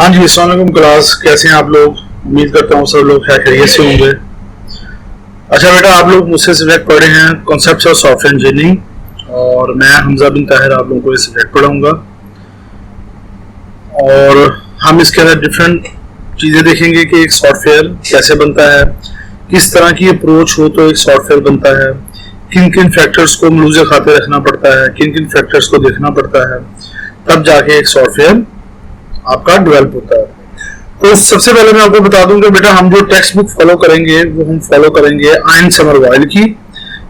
हाँ जी, अस्सलाम वालेकुम क्लास। कैसे हैं आप लोग? उम्मीद करता हूँ सब लोग खैरियत से होंगे। अच्छा बेटा, आप लोग मुझसे सब्जेक्ट पढ़े हैं कॉन्सेप्ट्स ऑफ सॉफ्टवेयर इंजीनियरिंग, और मैं हमजा बिन ताहिर आप लोगों को ये सब्जेक्ट पढ़ाऊंगा। और हम इसके अंदर डिफरेंट चीज़ें देखेंगे कि एक सॉफ्टवेयर कैसे बनता है, किस तरह की अप्रोच हो तो एक सॉफ्टवेयर बनता है, किन किन फैक्टर्स को मलूज़े खाते रखना पड़ता है, किन किन फैक्टर्स को देखना पड़ता है, तब जाके एक सॉफ्टवेयर आपका डेवलप होता है। तो सबसे पहले मैं आपको बता दूं कि बेटा हम जो टेक्स्ट बुक फॉलो करेंगे वो हम फॉलो करेंगे आइन समरवाइल की।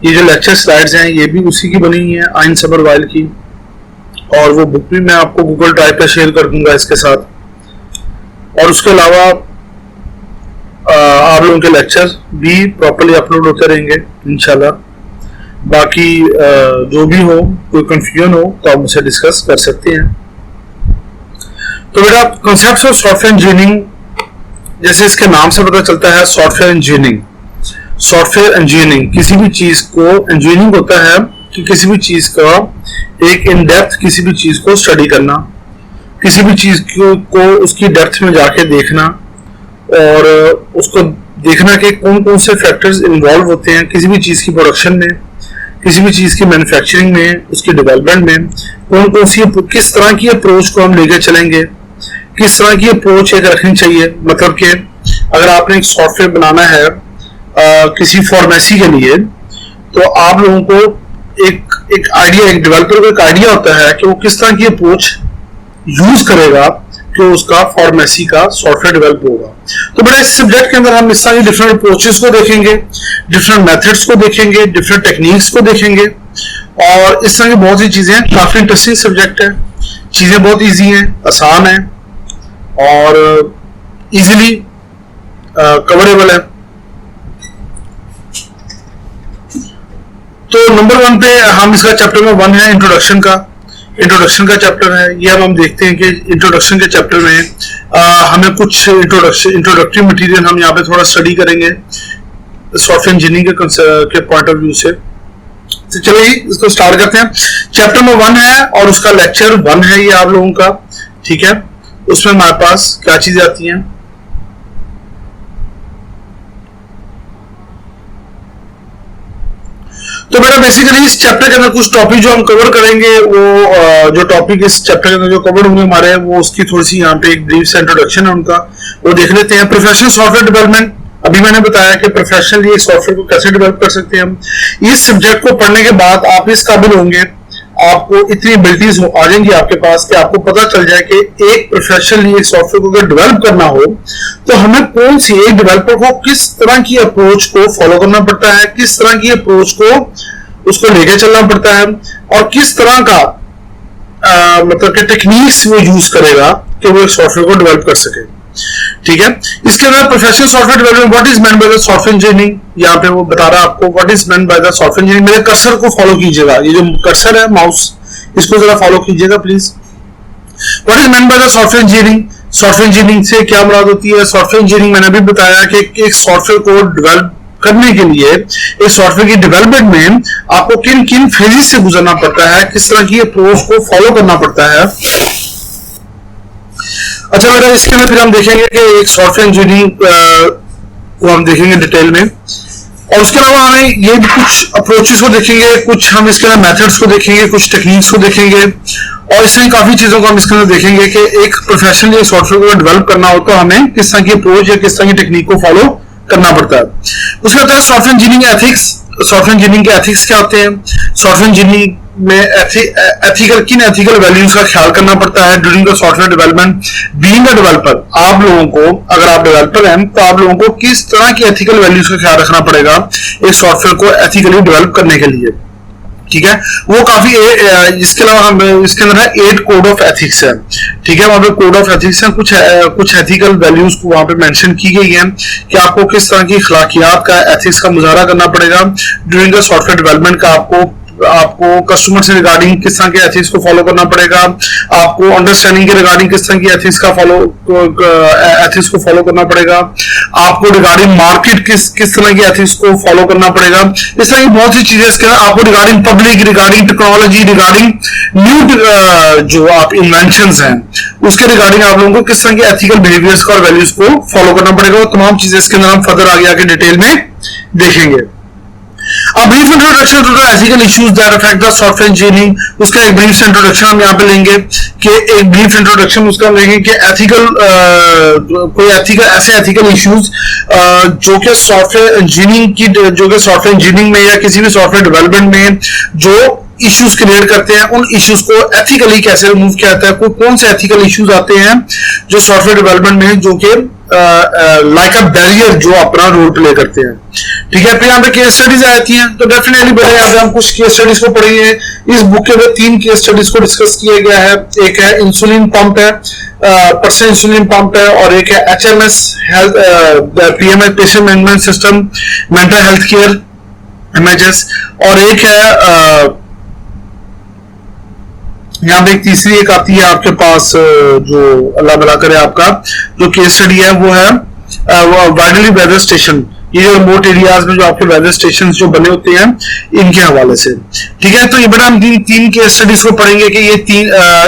ये जो लेक्चर स्लाइड्स हैं ये भी उसी की बनी हुई है, आइन समरवाइल की, और वो बुक भी मैं आपको गूगल ड्राइव पे शेयर कर दूंगा इसके साथ। और उसके अलावा आप लोगों के लेक्चर भी प्रॉपर्ली अपलोड होते रहेंगे इंशाल्लाह। बाकी जो भी हो, कोई कंफ्यूजन हो तो आप मुझसे डिस्कस कर सकते हैं। तो बेटा कॉन्सेप्ट्स ऑफ सॉफ्टवेयर इंजीनियरिंग, जैसे इसके नाम से पता चलता है सॉफ्टवेयर इंजीनियरिंग। सॉफ्टवेयर इंजीनियरिंग किसी भी चीज को, इंजीनियरिंग होता है कि किसी भी चीज का एक इन डेप्थ किसी भी चीज को स्टडी करना, किसी भी चीज को उसकी डेप्थ में जाके देखना और उसको देखना कि कौन कौन से फैक्टर्स इन्वॉल्व होते हैं किसी भी चीज की प्रोडक्शन में, किसी भी चीज की मैन्युफैक्चरिंग में, उसकी डेवलपमेंट में, कौन कौन सी किस तरह की अप्रोच को हम लेकर चलेंगे, किस तरह की अप्रोच एक रखनी चाहिए। मतलब कि अगर आपने एक सॉफ्टवेयर बनाना है किसी फार्मेसी के लिए, तो आप लोगों को एक आइडिया, एक डेवलपर को एक आइडिया होता है कि वो किस तरह की अप्रोच यूज करेगा कि उसका फार्मेसी का सॉफ्टवेयर डेवलप होगा। तो बड़ा इस सब्जेक्ट के अंदर हम इस तरह की डिफरेंट अप्रोचेस को देखेंगे, डिफरेंट मेथड्स को देखेंगे, डिफरेंट टेक्निक्स को देखेंगे, और इस तरह की बहुत सी चीजें हैं। काफी इंटरेस्टिंग सब्जेक्ट है, चीजें बहुत इजी हैं, आसान है और इजीली कवरेबल है। तो नंबर 1 पे हम इसका चैप्टर में 1 है इंट्रोडक्शन का चैप्टर है। ये हम देखते हैं कि इंट्रोडक्शन के चैप्टर में हमें कुछ इंट्रोडक्टरी मटेरियल हम यहाँ पे थोड़ा स्टडी करेंगे सॉफ्टवेयर इंजीनियरिंग के पॉइंट ऑफ व्यू से। तो चलिए इसको स्टार्ट करते हैं। चैप्टर में 1 है और उसका लेक्चर 1 है ये आप लोगों का, ठीक है। उसमें हमारे पास क्या चीजें आती हैं, तो बेटा बेसिकली इस चैप्टर के अंदर कुछ टॉपिक जो हम कवर करेंगे, वो जो टॉपिक इस चैप्टर के अंदर जो कवर होंगे हमारे, वो उसकी थोड़ी सी यहाँ पे एक ब्रीफ से इंट्रोडक्शन है उनका, वो देख लेते हैं। प्रोफेशनल सॉफ्टवेयर डेवलपमेंट, अभी मैंने बताया कि प्रोफेशनली एक सॉफ्टवेयर को कैसे डेवलप कर सकते हैं हम। इस सब्जेक्ट को पढ़ने के बाद आप इस काबिल होंगे, आपको इतनी एबिलिटीज आ जाएंगी आपके पास कि आपको पता चल जाए कि एक प्रोफेशनली एक सॉफ्टवेयर को अगर डेवलप करना हो तो हमें कौन सी, एक डेवलपर को किस तरह की अप्रोच को फॉलो करना पड़ता है, किस तरह की अप्रोच को उसको लेके चलना पड़ता है, और किस तरह का मतलब कि टेक्निक्स वो यूज करेगा कि वो एक सॉफ्टवेयर को डेवलप कर सके, ठीक है। इसके अंदर professional software development, what is meant by the software engineering, यहाँ पे वो बता रहा है आपको what is meant by the software engineering. मेरे कर्सर को फॉलो कीजिएगा, ये जो कर्सर है माउस, इसको जरा फॉलो कीजिएगा please. What is meant by the software engineering, software engineering से क्या मुराद होती है। सॉफ्टवेयर इंजीनियरिंग मैंने अभी बताया कि एक सॉफ्टवेयर को डेवलप करने के लिए, एक सॉफ्टवेयर की डेवलपमेंट में आपको किन किन फेजेस से गुजरना पड़ता है, किस तरह की अप्रोच को फॉलो करना पड़ता है। अच्छा बेटा, इसके अंदर फिर हम देखेंगे कि एक सॉफ्टवेयर इंजीनियरिंग को हम देखेंगे डिटेल में, और उसके अलावा हमें ये भी कुछ अप्रोचेस को देखेंगे, कुछ हम इसके अंदर मेथड्स को देखेंगे, कुछ टेक्निक्स को देखेंगे, और इसमें काफी चीजों को हम इसके अंदर देखेंगे कि एक प्रोफेशनली सॉफ्टवेयर को डेवलप करना हो तो हमें किस तरह की अप्रोच या किस तरह की टेक्निक को फॉलो करना पड़ता है। उसके बाद software engineering ethics, software engineering के एथिक्स क्या होते हैं, सॉफ्टवेयर इंजीनियरिंग में किन एथिकल वैल्यूज का ख्याल करना पड़ता है during the software development. Being a developer, आप लोगों को, अगर आप डेवलपर हैं तो आप लोगों को किस तरह की एथिकल वैल्यूज का ख्याल रखना पड़ेगा एक सॉफ्टवेयर को एथिकली डेवलप करने के लिए, ठीक है। वो काफी इसके अलावा हम इसके अंदर है 8 कोड ऑफ एथिक्स है, ठीक है। वहां पे कोड ऑफ एथिक्स है, कुछ एथिकल वैल्यूज को वहां पे मेंशन की गई है कि आपको किस तरह की अखलाकियात का, एथिक्स का मुजाहरा करना पड़ेगा ड्यूरिंग द सॉफ्टवेयर डेवलपमेंट का। आपको कस्टमर से रिगार्डिंग किस तरह के एथिक्स को फॉलो करना पड़ेगा, आपको अंडरस्टैंडिंग के रिगार्डिंग किस तरह की एथिक्स को फॉलो करना पड़ेगा, आपको रिगार्डिंग मार्केट किस तरह की एथिक्स को फॉलो करना पड़ेगा। इस तरह की बहुत सी चीजें इसके अंदर आपको regarding public, regarding technology, regarding new जो आप इन्वेंशंस हैं उसके रिगार्डिंग आप लोगों को किस तरह के एथिकल बिहेवियर्स को और वैल्यूज को फॉलो करना पड़ेगा, वो तमाम चीजें इसके अंदर हम फर्दर आगे आके डिटेल में देखेंगे। अब brief introduction to the ethical issues that affect the software engineering, उसका एक ब्रीफ इंट्रोडक्शन हम यहाँ पे लेंगे कि एक ब्रीफ इंट्रोडक्शन उसका हम लेंगे कि एथिकल कोई एथिकल ऐसे एथिकल इश्यूज जो कि सॉफ्टवेयर इंजीनियरिंग की जो कि सॉफ्टवेयर इंजीनियरिंग में या किसी भी सॉफ्टवेयर डेवलपमेंट में जो इश्यूज क्रिएट करते हैं, उन इश्यूज को एथिकली कैसे रिमूव किया जाता है, कौन से एथिकल इश्यूज आते हैं जो सॉफ्टवेयर डेवलपमेंट में जो कि लाइक अ बैरियर जो अपना रोल प्ले करते हैं। ठीक है, फिर यहाँ पे केस स्टडीज आती हैं, तो डेफिनेटली बेटा यहाँ पे हम कुछ केस स्टडीज को पढ़ेंगे। इस बुक के अंदर 3 केस स्टडीज को डिस्कस किया गया है। एक है इंसुलिन पंप है, पर्सनल इंसुलिन पंप है, और एक है HMS health PMS patient management system mental health care MHS, और एक है यहाँ पे एक तीसरी एक आती है आपके पास जो अल्लाह भला करे आपका जो केस स्टडी है वो है वाइडली वेदर स्टेशन, ये जो रिमोट एरियाज में जो आपके वेदर स्टेशन जो बने होते हैं इनके हवाले से। ठीक है, तो ये बेटा हम 3 केस स्टडीज को पढ़ेंगे कि ये 3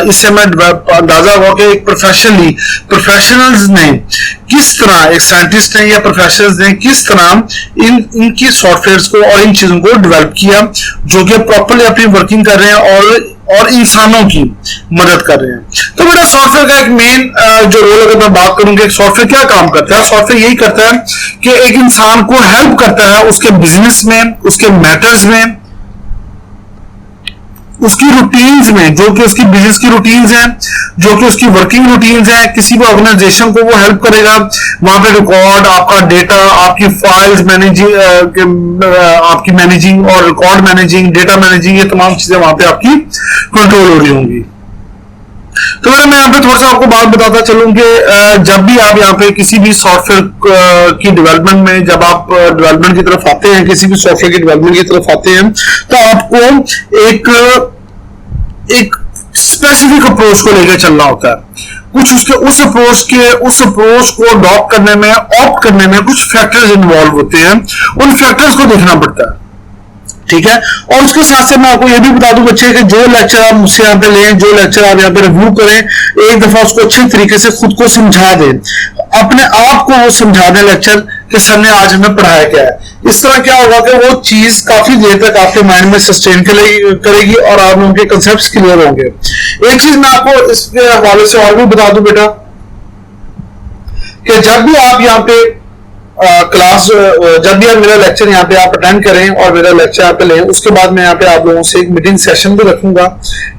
इससे हमें अंदाजा हुआ कि एक प्रोफेशनल्स ने किस तरह, एक साइंटिस्ट ने या प्रोफेशनल्स ने किस तरह इनकी सॉफ्टवेयर को और इन चीजों को डेवलप किया जो कि प्रॉपरली अपनी वर्किंग कर रहे हैं और इंसानों की मदद कर रहे हैं। तो बेटा सॉफ्टवेयर का एक मेन जो रोल अगर मैं बात करूंगी, सॉफ्टवेयर क्या काम करता है, सॉफ्टवेयर यही करता है कि एक इंसान को हेल्प करता है उसके बिजनेस में, उसके मैटर्स में, उसकी रूटीन्स में, जो कि उसकी बिजनेस की रूटीन्स हैं, जो कि उसकी वर्किंग रूटीन्स हैं। किसी भी ऑर्गेनाइजेशन को वो हेल्प करेगा, वहां पे रिकॉर्ड, आपका डेटा, आपकी फाइल्स मैनेजिंग, आपकी मैनेजिंग और रिकॉर्ड मैनेजिंग, डेटा मैनेजिंग, ये तमाम चीजें वहां पे आपकी कंट्रोल हो रही होंगी। तो मैं यहाँ पे थोड़ा सा आपको बात बताता चलूं कि जब भी आप यहाँ पे किसी भी सॉफ्टवेयर की डेवलपमेंट में, जब आप डेवलपमेंट की तरफ आते हैं, किसी भी सॉफ्टवेयर की डेवलपमेंट की तरफ आते हैं, तो आपको एक स्पेसिफिक अप्रोच को लेकर चलना होता है। कुछ उसके उस अप्रोच को अडॉप्ट करने में, ऑप्ट करने में कुछ फैक्टर्स इन्वॉल्व होते हैं, उन फैक्टर्स को देखना पड़ता है। ठीक है, और उसके साथ से मैं आपको ये भी बता दूं बच्चे कि जो लेक्चर आप मुझसे यहाँ पे लें, जो लेक्चर आप यहाँ पे रिव्यू करें, एक दफा उसको अच्छे तरीके से खुद को समझा दें, अपने आप को वो समझा दें लेक्चर कि सर ने आज हमें पढ़ाया क्या है। इस तरह क्या होगा कि वो चीज काफी देर तक आपके माइंड में सस्टेन करेगी और आप लोगों के कंसेप्ट्स क्लियर होंगे। एक चीज मैं आपको इसके हवाले से और भी बता दूं बेटा कि जब भी आप यहाँ पे जब भी आप मेरा लेक्चर यहाँ पे आप अटेंड करें और मेरा लेक्चर यहाँ पे लें, उसके बाद मैं यहाँ पे आप लोगों से एक मीटिंग सेशन भी रखूंगा।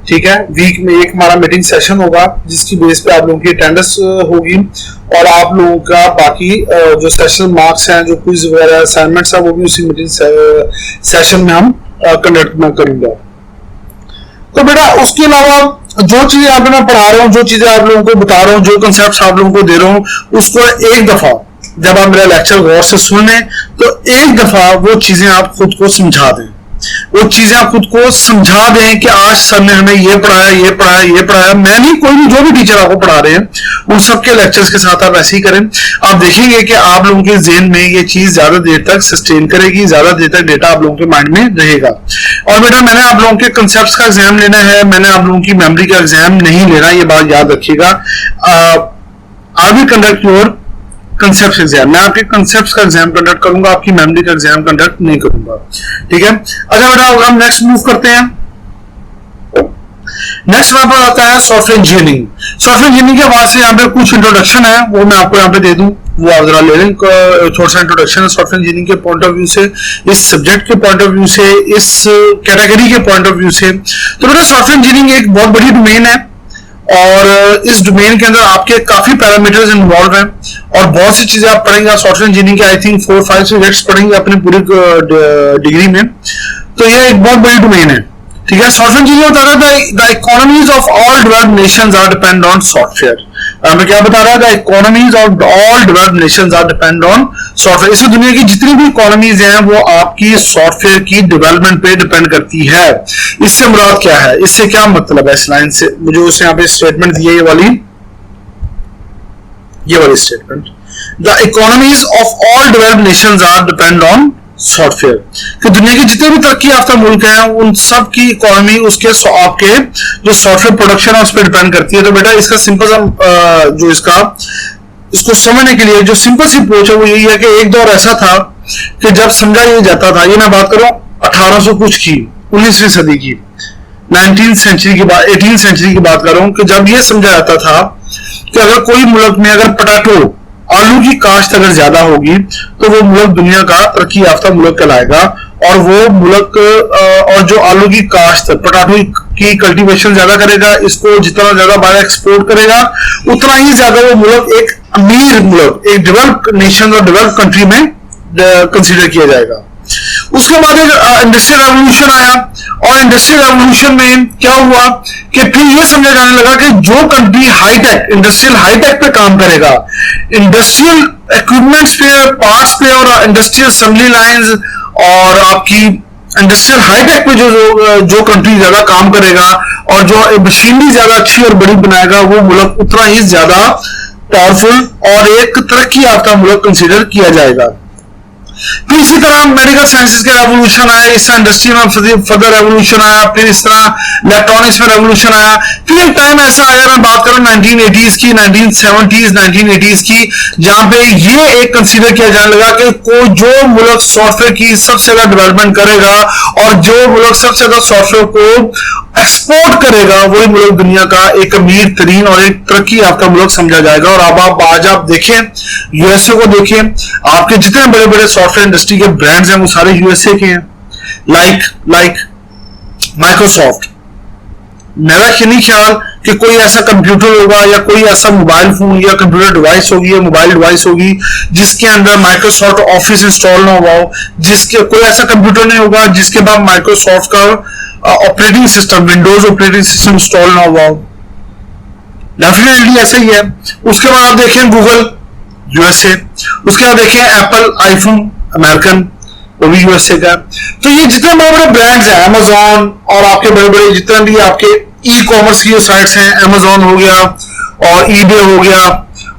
ठीक है, वीक में एक हमारा मीटिंग सेशन होगा जिसकी बेस पे आप लोगों की अटेंडेंस होगी और आप लोगों का बाकी जो सेशन मार्क्स हैं, जो क्विज वगैरह असाइनमेंट्स हैं, वो भी उसी मीटिंग सेशन में हम कंडक्ट में करूंगा। तो बेटा उसके अलावा जो चीजें आप मैं पढ़ा रहा हूँ, जो चीजें आप लोगों को बता रहा हूँ, जो कंसेप्ट आप लोगों को दे रहा हूँ, उसको एक दफा जब आप मेरा लेक्चर गौर से सुन लें तो एक दफा वो चीजें आप खुद को समझा दें, वो चीजें आप खुद को समझा दें कि आज सर ने हमें ये पढ़ाया, ये पढ़ाया, ये पढ़ाया। मैं नहीं, कोई भी, जो भी टीचर आपको पढ़ा रहे हैं उन सबके लेक्चर्स के साथ आप ऐसे ही करें। आप देखेंगे कि आप लोगों के ज़हन में ये चीज ज्यादा देर तक सस्टेन करेगी, ज्यादा देर तक डेटा आप लोगों के माइंड में रहेगा। और बेटा मैंने आप लोगों के कंसेप्ट का एग्जाम लेना है, मैंने आप लोगों की मेमोरी का एग्जाम नहीं लेना, ये बात याद रखिएगा। I will conduct your concept exam, मैं आपके कंसेप्ट का एग्जाम कंडक्ट करूंगा, आपकी मेमोरी का एग्जाम कंडक्ट नहीं करूंगा। ठीक है, अच्छा बेटा हम नेक्स्ट मूव करते हैं। नेक्स्ट वहां पर आता है सॉफ्टवेयर इंजीनियरिंग। सॉफ्टवेयर इंजीनियरिंग के बाद से यहाँ पे कुछ इंट्रोडक्शन है, वो मैं आपको यहाँ पे दे दूं, वो आप जरा ले लें। थोड़ा सा इंट्रोडक्शन है सॉफ्टवेयर इंजीनियरिंग के पॉइंट ऑफ व्यू से, इस सब्जेक्ट के पॉइंट ऑफ व्यू से, इस कैटेगरी के पॉइंट ऑफ व्यू से। तो बेटा सॉफ्टवेयर इंजीनियरिंग एक बहुत बड़ी डोमेन है और इस डोमेन के अंदर आपके काफी पैरामीटर्स इन्वॉल्व हैं और बहुत सी चीजें आप पढ़ेंगे। सॉफ्टवेयर इंजीनियरिंग के आई थिंक 4-5 सब्जेक्ट्स पढ़ेंगे अपनी पूरी डिग्री में, तो ये एक बहुत बड़ी डोमेन है। ठीक है, सॉफ्टवेयर इंजीनियरिंग बता रहा है the economies of all developed nations are depend on software. हमें क्या बता रहा है, the economies of all developed nations are depend on software. इस दुनिया की जितनी भी इकोनॉमीज हैं वो आपकी सॉफ्टवेयर की डेवलपमेंट पे डिपेंड करती है। इससे मुराद क्या है, इससे क्या मतलब है, इस लाइन से मुझे उसने यहाँ पे स्टेटमेंट दी है, ये वाली statement, the economies of all developed nations are depend on software, कि दुनिया के जितने भी तरक्की याफ्ता मुल्क हैं उन सब की इकोनॉमी उसके आपके जो सॉफ्टवेयर प्रोडक्शन है उस पर डिपेंड करती है। तो बेटा इसका सिंपल सा जो इसको समझने के लिए जो सिंपल सी अप्रोच है वो यही है कि एक दौर ऐसा था कि जब समझा ये जाता था, ये मैं बात करूं 1800 कुछ की, 19वीं सदी की, 19th सेंचुरी की बात, 18th सेंचुरी की बात कर रहा हूं, कि जब ये समझा जाता था कि अगर कोई मुल्क में अगर पोटैटो आलू की काश्त अगर ज्यादा होगी तो वो मुल्क दुनिया का तरक्की याफ्ता मुल्क कहलाएगा, और वो मुल्क और जो आलू की काश्त पोटैटो की कल्टीवेशन ज्यादा करेगा, इसको जितना ज्यादा बाहर एक्सपोर्ट करेगा उतना ही ज्यादा वो मुल्क एक अमीर मुल्क, एक डेवलप्ड नेशन और डेवलप्ड कंट्री में कंसीडर किया जाएगा। उसके बाद एक इंडस्ट्रियल रेवोल्यूशन आया, और इंडस्ट्रियल रेवोल्यूशन में क्या हुआ कि फिर यह समझा जाने लगा कि जो कंट्री हाईटेक इंडस्ट्रियल हाईटेक पे काम करेगा, इंडस्ट्रियल इक्विपमेंट्स पे, पार्ट्स पे और इंडस्ट्रियल असेंबली लाइंस और आपकी इंडस्ट्रियल हाईटेक पे जो कंट्री ज्यादा काम करेगा और जो मशीनरी ज्यादा अच्छी और बड़ी बनाएगा, वो मुल्क उतना ही ज्यादा पावरफुल और एक तरक्की याफ्ता मुल्क कंसीडर किया जाएगा। फिर इसी तरह मेडिकल साइंसेज का रेवोल्यूशन आया, इस तरह इंडस्ट्री में फर्दर रेवोल्यूशन आया, फिर इस तरह इलेक्ट्रॉनिक्स में रेवोल्यूशन आया। फिर एक टाइम ऐसा आया, मैं बात करूं 1980s की, 1970s 1980s की, जहां पे ये एक कंसीडर किया जाने लगा कि जो मुल्क सॉफ्टवेयर की सबसे ज्यादा डेवलपमेंट करेगा और जो मुल्क सबसे ज्यादा सॉफ्टवेयर को एक्सपोर्ट करेगा वही मुल्क दुनिया का एक अमीर तरीन और एक तरक्की याफ्ता मुल्क समझा जाएगा। और अब आज आप देखें, यूएसए को देखें, आपके जितने बड़े बड़े सॉफ्टवेयर इंडस्ट्री के ब्रांड्स हैं वो सारे यूएसए के हैं, लाइक माइक्रोसॉफ्ट। मेरा नहीं ख्याल कि कोई ऐसा कंप्यूटर होगा या कोई ऐसा मोबाइल फोन या कंप्यूटर डिवाइस होगी या मोबाइल डिवाइस होगी जिसके अंदर माइक्रोसॉफ्ट ऑफिस इंस्टॉल ना हुआ हो, जिसके कोई ऐसा कंप्यूटर नहीं होगा जिसके बाद माइक्रोसॉफ्ट का operating system, Windows operating system install ना हुआ हो। डेफिनेटली ऐसा ही है। उसके बाद आप देखें गूगल, यूएसए। उसके बाद देखें एप्पल आईफोन, अमेरिकन, वो भी यूएसए का। तो ये जितने बड़े बड़े ब्रांड्स हैं, अमेजॉन और आपके बड़े बड़े जितने भी आपके ई कॉमर्स की साइट्स हैं, अमेजॉन हो गया और ईबे हो गया,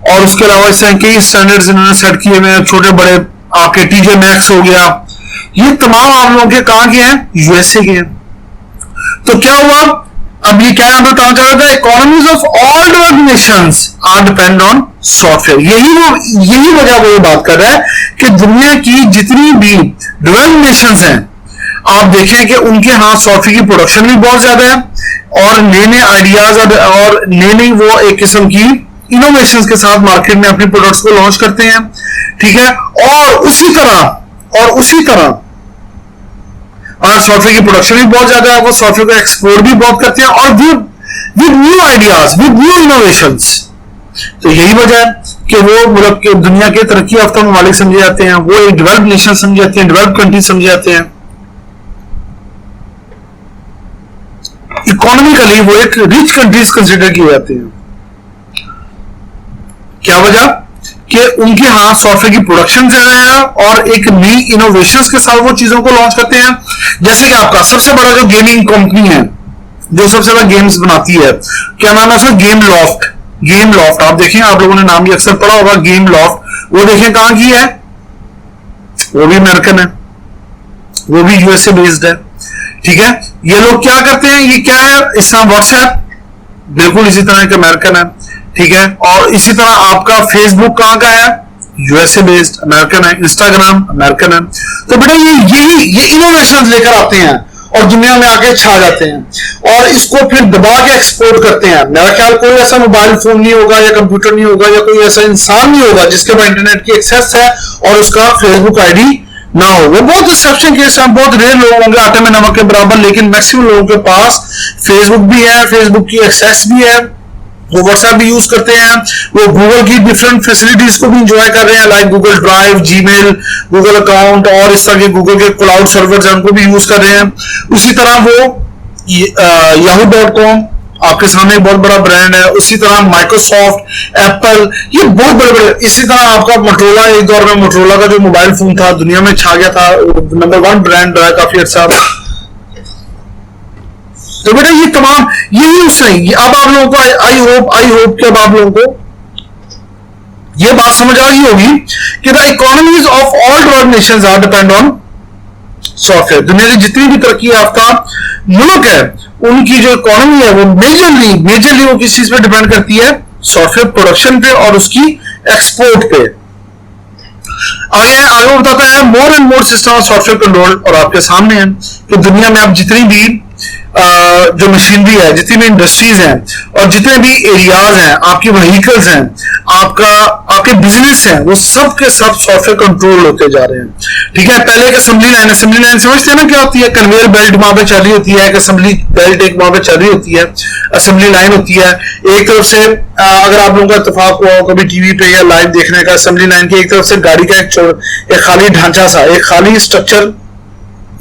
और उसके अलावा इस तरह कई स्टैंडर्ड्स इन्होंने सेट किए हुए हैं, छोटे बड़े आपके टीजे मैक्स हो गया, ये तमाम आप लोगों के कहां के हैं? यूएसए के हैं। तो क्या हुआ, अब ये क्या यहां पर कहा जा रहा था, economies of all developed nations are depend on software. यही वजह वो ये बात कर रहा है कि दुनिया की जितनी भी डेवलप्ड नेशंस हैं, आप देखें कि उनके यहां सॉफ्टवेयर की प्रोडक्शन भी बहुत ज्यादा है और नए नए आइडियाज और नई वो एक किस्म की इनोवेशंस के साथ मार्केट में अपने प्रोडक्ट्स को लॉन्च करते हैं, ठीक है। और उसी तरह और सॉफ्टवेयर की प्रोडक्शन भी बहुत ज्यादा है, वो सॉफ्टवेयर को एक्सपोर्ट भी बहुत करते हैं और with new ideas, with new innovations. तो यही वजह है कि वो मुल्क के दुनिया के तरक्की याफ्ता ममालिक समझे जाते हैं, वो एक डेवलप्ड नेशन समझे जाते हैं, डेवलप्ड कंट्री समझे जाते हैं। इकोनॉमिकली वो एक रिच कंट्रीज कंसिडर किए जाते हैं। क्या वजह कि उनके यहां सॉफ्टवेयर की प्रोडक्शन ज्यादा है और एक नई इनोवेशंस के साथ वो चीजों को लॉन्च करते हैं। जैसे कि आपका सबसे बड़ा जो गेमिंग कंपनी है, जो सबसे ज्यादा गेम्स बनाती है, क्या नाम है उसका? Game loft. आप देखें, आप लोगों ने नाम भी अक्सर पढ़ा होगा, गेम लॉफ्ट। वो देखें कहां की है, वो भी अमेरिकन है, वो भी यूएसए बेस्ड है, ठीक है। ये लोग क्या करते हैं, ये क्या है, इस तरह व्हाट्सएप बिल्कुल इसी तरह का अमेरिकन है, ठीक है। और इसी तरह आपका फेसबुक कहां का है? यूएसए बेस्ड, अमेरिकन है। इंस्टाग्राम अमेरिकन है। तो बेटा ये इनोवेशन लेकर आते हैं और दुनिया में आके छा जाते हैं और इसको फिर दबा के एक्सपोर्ट करते हैं। मेरा ख्याल कोई ऐसा मोबाइल फोन नहीं होगा या कंप्यूटर नहीं होगा या कोई ऐसा इंसान नहीं होगा जिसके पास इंटरनेट की एक्सेस है और उसका फेसबुक आईडी ना हो। वो बहुत एक्सेप्शन केस है, बहुत रेयर लोग होंगे आटे में नमक के बराबर, लेकिन मैक्सिमम लोगों के पास फेसबुक भी है, फेसबुक की एक्सेस भी है, वो व्हाट्सएप भी यूज करते हैं, वो गूगल की डिफरेंट फैसिलिटीज को भी इंजॉय कर रहे हैं, like Google drive, Gmail, Google account और इस तरह के गूगल के क्लाउड सर्वर्स हैं उनको भी यूज कर रहे हैं। उसी तरह वो yahoo.com आपके सामने बहुत बड़ा ब्रांड है। उसी तरह माइक्रोसॉफ्ट, एप्पल, ये बहुत बड़े बड़े। इसी तरह आपका मोटरोला, एक दौर में मोटरोला का जो मोबाइल फोन था दुनिया में छा गया था, नंबर 1 ब्रांड रहा है काफी अच्छा। तो बेटा ये तमाम यही उससे अब आप लोगों को आई होप कि अब आप लोगों को ये बात समझ आ गई होगी कि the economies of all developed nations are depend on software. दुनिया की जितनी भी तरक्की याफ्ता मुल्क है उनकी जो इकोनॉमी है वो मेजरली वो किस चीज पे डिपेंड करती है? सॉफ्टवेयर प्रोडक्शन पे और उसकी एक्सपोर्ट पे। आगे बताता है more and more system of software control, और आपके सामने है कि दुनिया में आप जितनी भी जो मशीनरी है, जितनी भी इंडस्ट्रीज हैं और जितने भी एरियाज हैं, आपकी व्हीकल्स हैं, आपके बिजनेस हैं, वो सब के सब सॉफ्टवेयर कंट्रोल होते जा रहे हैं। ठीक है, पहले एक असेंबली लाइन समझते हैं ना क्या होती है? कन्वेयर बेल्ट वहां पे चल रही होती है, एक असेंबली बेल्ट एक वहां पे चल रही होती है, असेंबली लाइन होती है। एक तरफ से अगर आप लोगों का इत्तेफाक हुआ हो कभी टीवी पे या लाइव देखने का, असेंबली लाइन की एक तरफ से गाड़ी का एक खाली ढांचा सा, एक खाली स्ट्रक्चर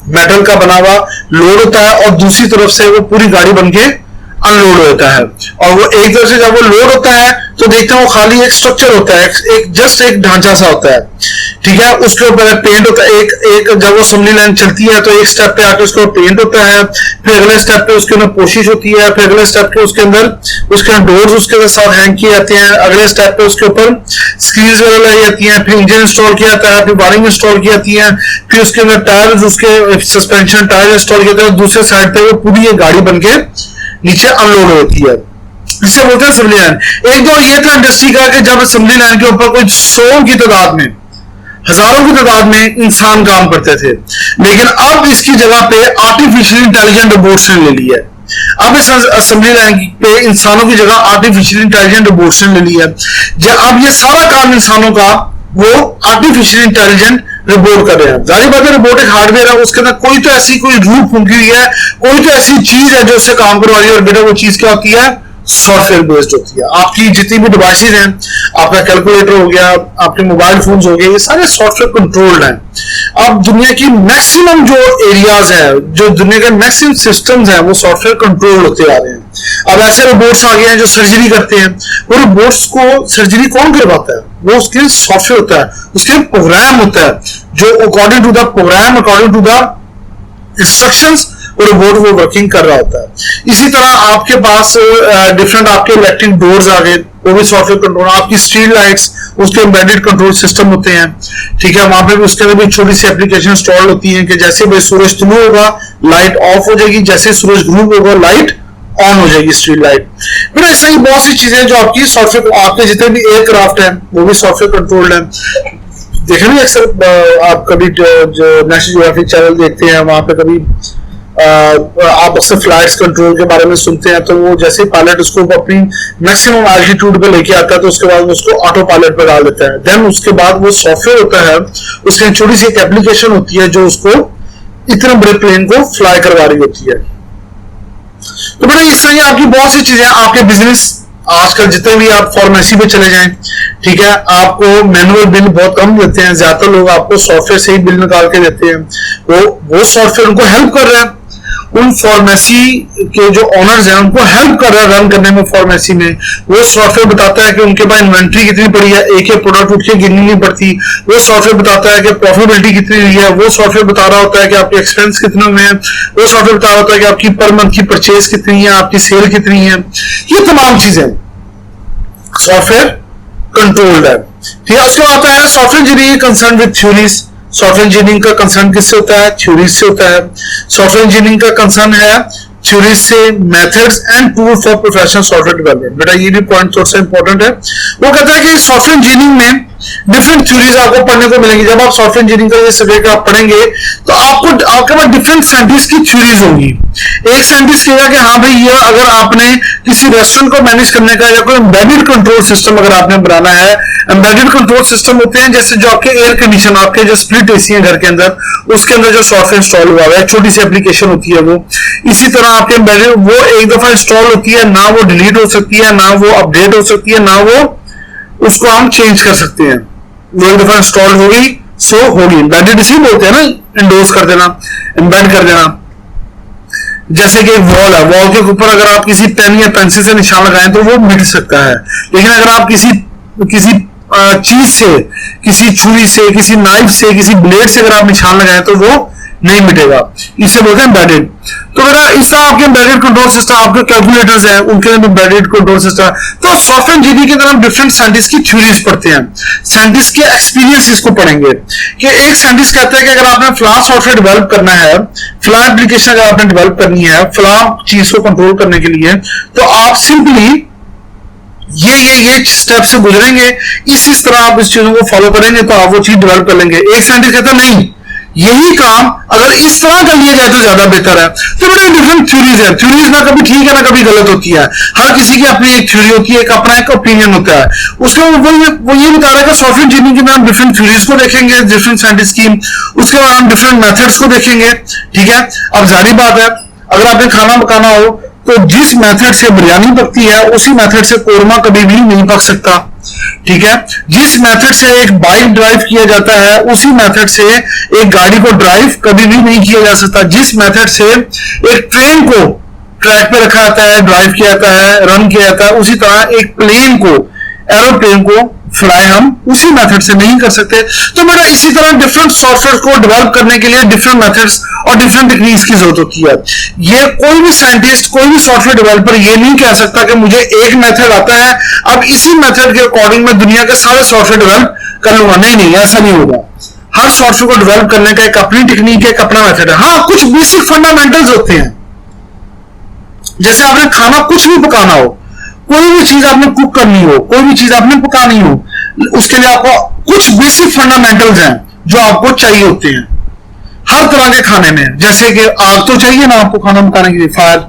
मेटल का बना हुआ लोड होता है, और दूसरी तरफ से वो पूरी गाड़ी बनके अनलोड होता है। और वो एक तरफ से जब वो लोड होता है तो देखते हैं वो खाली एक स्ट्रक्चर होता है, एक ढांचा सा होता है। ठीक है, उसके ऊपर पेंट होता है। एक जब वो असेंबली लाइन चलती है तो एक स्टेप पे आके उसके ऊपर पेंट होता है, फिर अगले स्टेप पे उसके अंदर पोशिश होती है, फिर अगले स्टेप पे उसके अंदर डोर्स उसके साथ हैंग किए जाते हैं, अगले स्टेप पे उसके ऊपर स्क्रीन्स वगैरह लगी जाती हैं, फिर इंजन इंस्टॉल किया जाता है, फिर वायरिंग इंस्टॉल की जाती है, फिर उसके अंदर टायर्स, उसके सस्पेंशन टायर इंस्टॉल किए जाते हैं। दूसरे साइड पे वो पूरी एक गाड़ी बनके नीचे अनलोड होती है, जिसे बोलते हैं असेंबली लाइन। एक दौर ये था इंडस्ट्री का कि जब असेंबली लाइन के ऊपर कोई 100 की तादाद में, हजारों की तादाद में इंसान काम करते थे, लेकिन अब इसकी जगह पे आर्टिफिशियल इंटेलिजेंट रोबोट्स ने ले लिया है। अब इस असेंबली लाइन पे इंसानों की जगह आर्टिफिशियल इंटेलिजेंट रोबोट्स ने ले लिया है। जब अब ये सारा काम इंसानों का वो आर्टिफिशियल इंटेलिजेंट रोबोट कर रहे हैं। जाहिर बात है रोबोट एक हार्डवेयर है, उसके अंदर कोई तो ऐसी कोई रूह फूंकी हुई है, कोई तो ऐसी चीज है जो उससे काम करवा रही है, और बेटा वो चीज क्या होती है? सॉफ्टवेयर बेस्ड होती है। आपकी जितनी भी डिवाइसेज हैं, आपका कैलकुलेटर हो गया, आपके मोबाइल फोन्स हो गए, ये सारे सॉफ्टवेयर कंट्रोल्ड हैं। अब दुनिया की मैक्सिमम जो एरियाज है, जो दुनिया के मैक्सिमम सिस्टम्स हैं, वो सॉफ्टवेयर कंट्रोल होते आ रहे हैं। अब ऐसे रोबोट्स आ गए हैं जो सर्जरी करते हैं। वो रोबोट्स को सर्जरी कौन करवाता है? वो उसके लिए सॉफ्टवेयर होता है, उसके लिए प्रोग्राम होता है, जो according to the program, according to the instructions वो रोबोट वो वर्किंग कर रहा होता है। इसी तरह आपके पास डिफरेंट आपके इलेक्ट्रिक डोर्स आ गए, वो भी सॉफ्टवेयर कंट्रोल। आपकी स्ट्रीट लाइट्स, उसके एम्बेडेड कंट्रोल सिस्टम होते हैं। ठीक है, वहां पे भी उसके अंदर भी छोटी सी एप्लीकेशन इंस्टॉल होती है कि जैसे भाई सूरज तुलू होगा लाइट ऑफ हो जाएगी, जैसे सूरज ग्रूब होगा लाइट ऑन हो जाएगी, स्ट्रीट लाइट। फिर ऐसा ही बहुत सी चीजें जो आपकी सॉफ्टवेयर, आपके जितने भी एयरक्राफ्ट हैं वो भी सॉफ्टवेयर कंट्रोल्ड है। देखे नहीं अक्सर आप कभी जो नेशनल ज्योग्राफिक चैनल देखते हैं, वहां पे कभी आप अक्सर फ्लाइट्स कंट्रोल के बारे में सुनते हैं, तो वो जैसे पायलट उसको अपनी मैक्सिमम एल्टीट्यूड पे लेके आता है तो उसके बाद उसको ऑटो पायलट पे डाल देता है। देन उसके बाद वो सॉफ्टवेयर होता है, उसकी छोटी सी एक एप्लीकेशन होती है जो उसको इतने बड़े प्लेन को फ्लाई करवा रही होती है। तो बेटा इस तरह आपकी बहुत सी चीजें, आपके बिजनेस आजकल जितने भी आप फार्मेसी पे चले जाएं, ठीक है, आपको मैनुअल बिल बहुत कम देते हैं, ज्यादातर लोग आपको सॉफ्टवेयर से ही बिल निकाल के देते हैं। वो सॉफ्टवेयर उनको हेल्प कर रहा है, उन फार्मेसी के जो ओनर्स हैं उनको हेल्प कर रहा है रन करने में फार्मेसी में। वो सॉफ्टवेयर बताता है कि उनके पास इन्वेंट्री कितनी पड़ी है, एक एक प्रोडक्ट उठ के गिननी नहीं पड़ती। वो सॉफ्टवेयर बताता है कि प्रॉफिटेबिलिटी कितनी हुई है, वो सॉफ्टवेयर बता रहा होता है कि आपके एक्सपेंस कितने हुए हैं, वो सॉफ्टवेयर बता रहा होता है कि आपकी पर मंथ की परचेज कितनी है, आपकी सेल कितनी है। ये तमाम चीजें सॉफ्टवेयर कंट्रोल्ड है। ठीक है, उसके बाद आता है software engineering concern with theories. Software engineering का कंसर्न किससे होता है? थ्योरीज से होता है। सॉफ्टवेयर इंजीनियरिंग का कंसर्न है थ्योरीज से, methods and tool for professional software development. बेटा ये भी पॉइंट थोड़ा सा इंपॉर्टेंट है। वो कहता है कि सॉफ्टवेयर इंजीनियरिंग में डिफरेंट थ्योरीज आपको पढ़ने को मिलेंगी। जब आप सॉफ्टवेयर इंजीनियरिंग का ये सब्जेक्ट आप पढ़ेंगे तो आपके पास डिफरेंट साइंटिस्ट की थ्योरीज होंगी। एक साइंटिस्ट कहेगा कि हाँ भाई ये अगर आपने किसी रेस्टोरेंट को मैनेज करने का या कोई एम्बेडेड कंट्रोल सिस्टम अगर आपने बनाना है, एम्बेडेड कंट्रोल सिस्टम होते हैं जैसे जो आपके एयर कंडीशन, आपके जो स्प्लिट एसी है घर के अंदर, उसके अंदर जो सॉफ्टवेयर इंस्टॉल हुआ है, छोटी सी एप्लीकेशन होती है वो। इसी तरह आपके एम्बेडेड वो एक दफा इंस्टॉल होती है, ना वो डिलीट हो सकती है, ना वो अपडेट हो सकती है, ना वो उसको हम चेंज कर सकते हैं। वो एक दफा इंस्टॉल हो गई सो होगी। एम्बेडेड इसी बोलते हैं ना, इंडोर्स कर देना, एम्बेड कर देना। जैसे कि एक वॉल है, वॉल के ऊपर अगर आप किसी पेन या पेंसिल से निशान लगाएं तो वो मिट सकता है, लेकिन अगर आप किसी चीज से, किसी छुरी से, किसी नाइफ से, किसी ब्लेड से अगर आप निशान लगाएं तो वो नहीं मिटेगा, इसे बोलते हैं एम्बेडेड। तो बेटा इस तरह आपके एम्बेडेड कंट्रोल सिस्टम, आपके कैलकुलेटर्स हैं उनके अंदर एम्बेडेड कंट्रोल सिस्टम। तो सॉफ्टवेयर इंजीनियरिंग के अंदर हम डिफरेंट साइंटिस्ट की थ्योरीज पढ़ते हैं, साइंटिस्ट के एक्सपीरियंसेस को पढ़ेंगे कि एक साइंटिस्ट कहता है कि अगर आपने फलां सॉफ्टवेयर डेवलप करना है, फलां एप्लीकेशन अगर आपने डेवलप करनी है फलां चीज को कंट्रोल करने के लिए, तो आप सिंपली ये स्टेप से गुजरेंगे, इस तरह आप इस चीजों को फॉलो करेंगे तो आप वो चीज डेवलप कर लेंगे। एक साइंटिस्ट कहता नहीं, यही काम अगर इस तरह कर लिया जाए तो ज्यादा बेहतर है। तो बेटा डिफरेंट थ्योरीज है, थ्योरीज ना कभी ठीक है ना कभी गलत होती है, हर किसी की अपनी एक थ्योरी होती है, एक अपना एक ओपिनियन होता है। उसके वो ये बता रहा है कि सॉफ्टवेयर इंजीनियरिंग के में हम डिफरेंट थ्योरीज को देखेंगे, डिफरेंट साइंटिस्ट की, उसके बाद हम डिफरेंट मेथड्स को देखेंगे। ठीक है, अब जाहिर बात है अगर आपने खाना पकाना हो तो जिस मेथड से बिरयानी पकती है उसी मेथड से कोरमा कभी भी नहीं पक सकता। ठीक है, जिस मेथड से एक बाइक ड्राइव किया जाता है उसी मेथड से एक गाड़ी को ड्राइव कभी भी नहीं किया जा सकता। जिस मेथड से एक ट्रेन को ट्रैक पे रखा जाता है, ड्राइव किया जाता है, रन किया जाता है, उसी तरह एक प्लेन को, एरोप्लेन को फ्लाई हम उसी मेथड से नहीं कर सकते। तो बेटा इसी तरह डिफरेंट सॉफ्टवेयर को डेवलप करने के लिए डिफरेंट मेथड्स और डिफरेंट टेक्निक्स की जरूरत होती है। ये कोई भी साइंटिस्ट, कोई भी सॉफ्टवेयर डेवलपर ये नहीं कह सकता कि मुझे एक मेथड आता है, अब इसी मेथड के अकॉर्डिंग मैं दुनिया के सारे सॉफ्टवेयर डेवलप कर लूंगा। नहीं, ऐसा नहीं होगा। हर सॉफ्टवेयर को डेवलप करने का एक अपनी टेक्निक है, एक अपना मेथड है। हाँ, कुछ बेसिक फंडामेंटल्स होते हैं, जैसे आपने खाना कुछ भी पकाना हो, कोई भी चीज आपने कुक करनी हो, कोई भी चीज आपने पकानी हो, उसके लिए आपको कुछ बेसिक फंडामेंटल्स हैं जो आपको चाहिए होते हैं हर तरह के खाने में। जैसे कि आग तो चाहिए ना आपको खाना पकाने के लिए, फायर,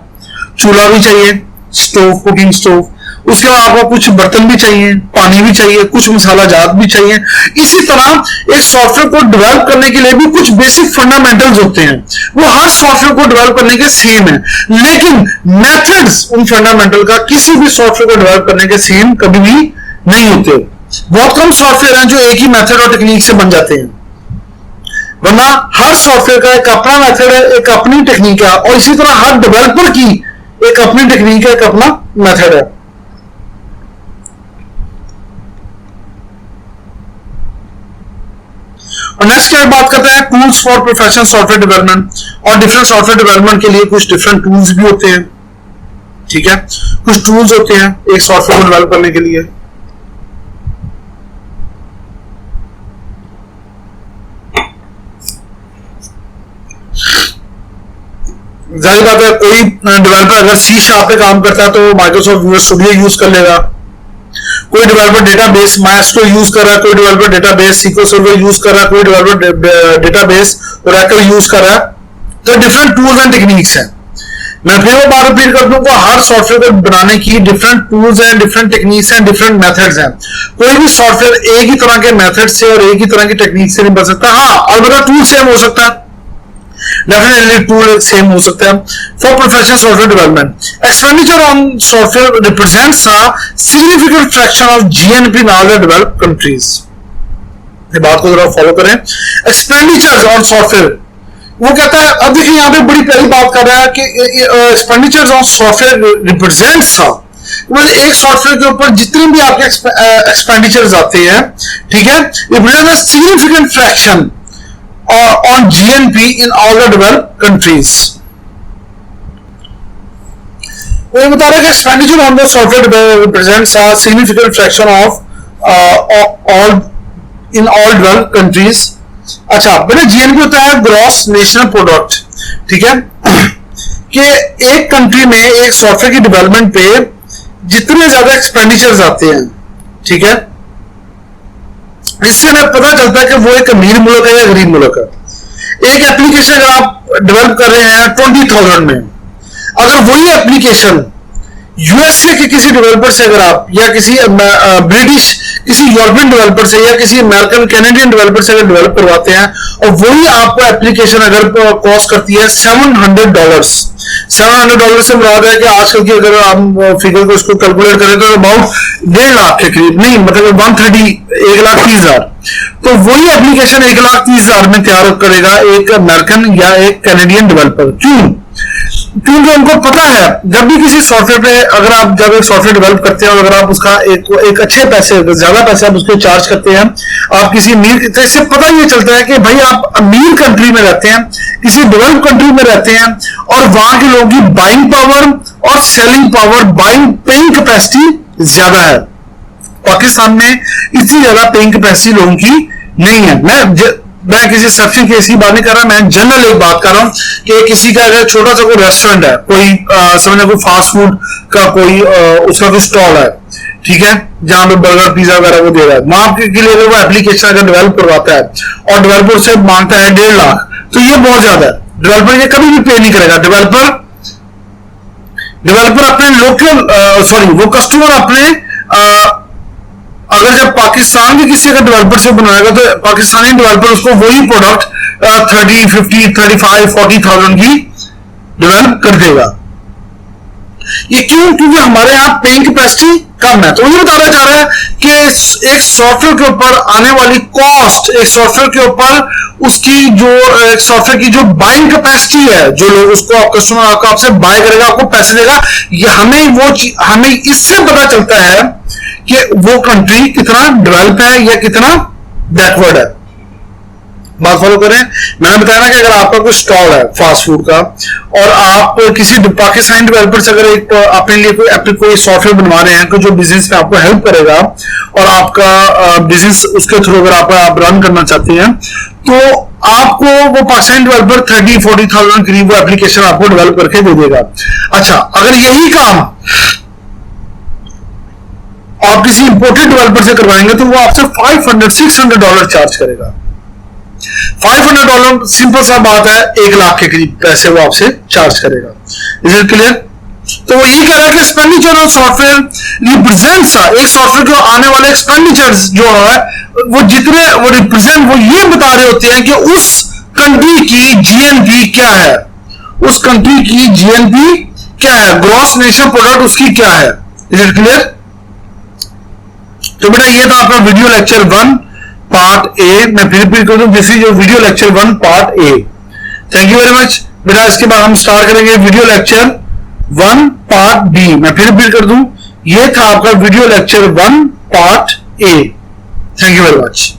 चूल्हा भी चाहिए, स्टोव, कुकिंग स्टोव, उसके बाद आपको कुछ बर्तन भी चाहिए, पानी भी चाहिए, कुछ मसाला जात भी चाहिए। इसी तरह एक सॉफ्टवेयर को डेवलप करने के लिए भी कुछ बेसिक फंडामेंटल्स होते हैं, वो हर सॉफ्टवेयर को डेवलप करने के सेम है, लेकिन मेथड्स उन फंडामेंटल का किसी भी सॉफ्टवेयर को डेवलप करने के सेम कभी भी नहीं होते। बहुत कम सॉफ्टवेयर हैं जो एक ही मेथड और टेक्निक से बन जाते हैं, वरना हर सॉफ्टवेयर का एक अपना मेथड है, एक अपनी टेक्निक है, और इसी तरह हर डेवलपर की एक अपनी टेक्निक है, एक अपना मेथड है। और नेक्स्ट क्या बात करते हैं, tools for professional software development. और डिफरेंट सॉफ्टवेयर डेवलपमेंट के लिए कुछ डिफरेंट टूल्स भी होते हैं। ठीक है, कुछ टूल्स होते हैं एक सॉफ्टवेयर को डेवलप करने के लिए। जाहिर बात है कोई डेवलपर अगर सी शार्प पे काम करता है तो माइक्रोसॉफ्ट विजुअल स्टूडियो यूज कर लेगा। कोई डेवलपर डेटाबेस MySQL यूज कर रहा है, कोई developer database SQL server use कर रहा है, कोई डेवलपर डेटाबेस Oracle यूज कर रहा है। तो डिफरेंट टूल्स एंड टेक्निक्स हैं। मैं फिर वो बार रिपीट कर दूंगा, हर सॉफ्टवेयर को बनाने की डिफरेंट टूल्स हैं, डिफरेंट टेक्निक्स हैं, डिफरेंट मेथड्स हैं। कोई भी सॉफ्टवेयर एक ही तरह के मेथड से और एक ही तरह की टेक्निक से नहीं बन सकता। हाँ, अलबत्ता टूल सेम हो सकता है, डेफिनेटली टूल सेम हो सकता है। For professional software development, expenditure on software represents a significant fraction of GNP in all the developed countries. ये बात को जरा फॉलो करें। एक्सपेंडिचर्स ऑन सॉफ्टवेयर, वो कहता है, अब देखिए यहाँ पे बड़ी प्यारी बात कर रहा है कि एक्सपेंडिचर्स ऑन सॉफ्टवेयर रिप्रेजेंट्स मतलब एक सॉफ्टवेयर के ऊपर जितने भी आपके एक्सपेंडिचर्स आते हैं, ठीक है, represent a significant fraction on GNP in all the developed countries। वो ये बता रहा है कि expenditure on the software represents a significant fraction of all in all developed countries। अच्छा बेटा, GNP होता है ग्रॉस नेशनल प्रोडक्ट। ठीक है, कि एक कंट्री में एक सॉफ्टवेयर की डेवलपमेंट पे जितने ज्यादा एक्सपेंडिचर्स आते हैं, ठीक है, इससे हमें पता चलता है कि वो एक अमीर मुल्क है या गरीब मुल्क है। एक एप्लीकेशन अगर आप डेवलप कर रहे हैं 20,000 में, अगर वही एप्लीकेशन यूएसए के किसी डेवलपर से अगर आप, या किसी ब्रिटिश, किसी यूरोपियन डेवलपर से, या किसी अमेरिकन कैनेडियन डेवलपर से अगर डेवलप करवाते हैं, और वही आपको एप्लीकेशन अगर कॉस्ट करती है $700, $700 से मुराद है कि आजकल की अगर हम फिगर को इसको कैलकुलेट करें तो अबाउट 1.5 लाख के करीब, नहीं मतलब 1,30,000। तो वही एप्लीकेशन 1,30,000 में तैयार करेगा एक अमेरिकन या एक कैनेडियन डेवलपर। क्यों? क्योंकि उनको पता है जब भी किसी सॉफ्टवेयर पे अगर आप जब एक सॉफ्टवेयर डेवलप करते हैं और अगर आप उसका एक अच्छे पैसे, ज्यादा पैसे आप उसके चार्ज करते हैं, आप किसी अमीर, तो इससे पता ये चलता है कि भाई आप अमीर कंट्री में रहते हैं, किसी डेवलप कंट्री में रहते हैं और वहां के लोगों की बाइंग पावर और selling power, buying paying capacity ज्यादा है। पाकिस्तान में इतनी ज्यादा पेइंग कैपेसिटी लोगों की नहीं है। मैं किसी स्पेसिफिक केस की बात नहीं कर रहा, मैं जनरल एक बात कर रहा हूं कि किसी का अगर छोटा सा कोई रेस्टोरेंट है, कोई समझो कोई फास्ट फूड का कोई उसका कोई स्टॉल है, ठीक है, जहां पे बर्गर पिज्जा वगैरह वो दे रहा है, वहां के लिए अगर वो एप्लीकेशन अगर डेवलप करवाता है और डेवलपर से मांगता है 1.5 लाख, तो ये बहुत ज्यादा है। डेवलपर ये कभी भी पे नहीं करेगा। डेवलपर अपने लोकल वो कस्टमर अपने अगर जब पाकिस्तान के किसी का डेवलपर से बनाएगा तो पाकिस्तानी डेवलपर उसको वही प्रोडक्ट 30, 50, 35, 40,000 की डेवलप कर देगा। ये क्यों? क्योंकि हमारे यहाँ पेइंग कैपेसिटी कम है। तो ये बताना चाह रहा है कि एक सॉफ्टवेयर के ऊपर आने वाली कॉस्ट, एक सॉफ्टवेयर के ऊपर उसकी जो एक सॉफ्टवेयर की जो बाइंग कैपेसिटी है, जो लोग उसको कस्टमर आपसे बाय करेगा, आपको पैसे देगा, ये हमें इससे पता चलता है कि वो कंट्री कितना डेवलप है या कितना बैकवर्ड है। बात फॉलो करें। मैंने बताया ना कि अगर आपका कोई स्टॉल है फास्ट फूड का और आप किसी पाकिस्तानी डेवलपर से अगर एक अपने लिए कोई सॉफ्टवेयर बनवा रहे हैं जो बिजनेस में आपको हेल्प करेगा और आपका बिजनेस उसके थ्रू अगर आप रन करना चाहते हैं, तो आपको वो पाकिस्तानी डेवलपर 30-40,000 करीब वो एप्लीकेशन आपको डेवलप करके दे देगा। अच्छा, अगर यही काम आप किसी इंपोर्टेड डेवलपर से करवाएंगे तो वो आपसे $500-600 चार्ज करेगा। $500 सिंपल सा बात है, 1 लाख के करीब पैसे वो आपसे चार्ज करेगा। Is it clear? तो वो ये कह रहा है कि एक्सपेंडिचर ऑन सॉफ्टवेयर रिप्रेजेंट्स, एक सॉफ्टवेयर को आने वाले एक्सपेंडिचर्स जो है वो जितने वो रिप्रेजेंट, वो ये बता रहे होते हैं कि उस कंट्री की जीएनपी क्या है, उस कंट्री की जीएनपी क्या है, ग्रॉस नेशनल प्रोडक्ट उसकी क्या है। Is it clear? तो बेटा ये था आपका वीडियो लेक्चर 1 पार्ट ए। मैं फिर रिपीट कर दूं, this is your video lecture 1 part A. Thank you very much बेटा। इसके बाद हम स्टार्ट करेंगे वीडियो लेक्चर 1 पार्ट बी। मैं फिर रिपीट कर दूं, ये था आपका video lecture 1 part A. Thank you very much.